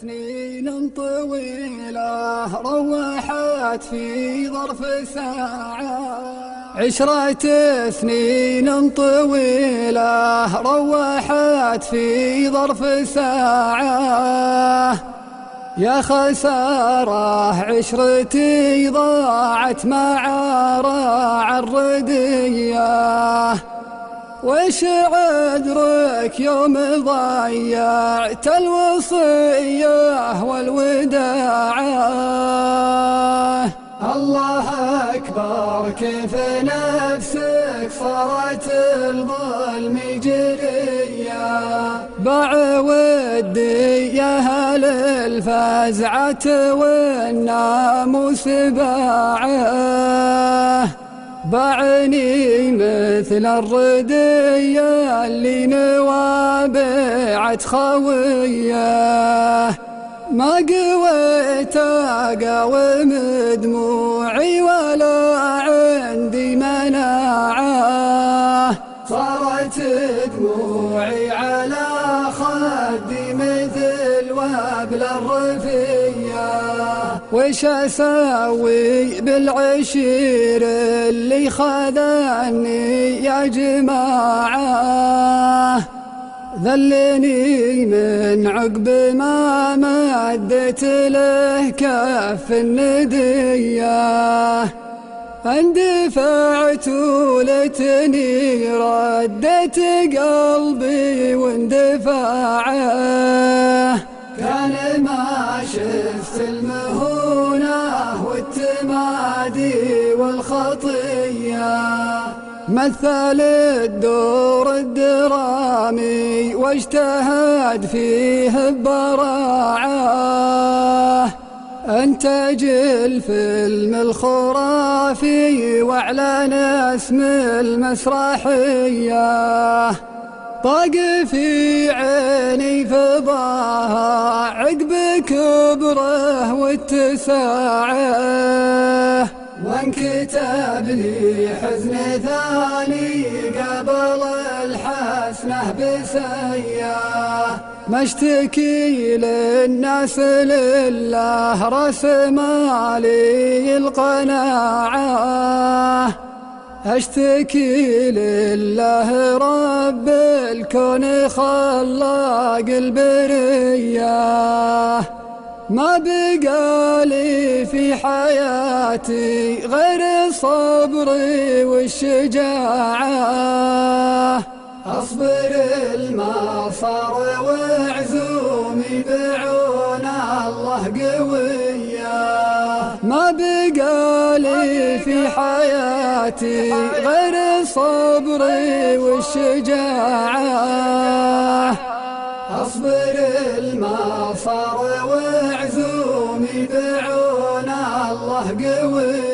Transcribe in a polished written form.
سنين طويلة روحت في ظرف ساعة. 10 سنين طويلة روحت في ظرف ساعة. يا خسارة عشرتي ضاعت مع راع الردية. وش عذرك يوم ضيعت الوصية والوداعة؟ الله أكبر كيف نفسك صارت الظلم جرية. باع ودي يا هل الفزعة والناموس باعه. باعني مثل الردية اللي نوابعت خوية. ما قويت أقاوم دموعي ولا عندي مناعة. صارت دموعي على خدي مثل وابل الرفية. وش أسوي بالعشير اللي خذني يا جماعة؟ ذلني من عقب ما مدت له كف الندية. اندفعت ولتني ردت قلبي واندفاعه. كان ما شفت المهونة والتمادي والخطية. مثل الدور الدرامي واجتهد فيه ببراعة. انتج الفيلم الخرافي واعلن اسم المسرحية. طاق في عيني فضاها عقب كبره واتساعه. وانكتب لي حزن ثاني قبل الحسنه بسيه. ما اشتكي للناس لله رسم لي القناعه. اشتكي لله رب الكون خلاق البرية. ما بقالي في حياتي غير صبري والشجاعة. أصبر المصار وعزومي بعون الله قوية. ما بقالي في حياتي غير صبري والشجاعة. أصبر المصار وعزومي بعون الله قوية.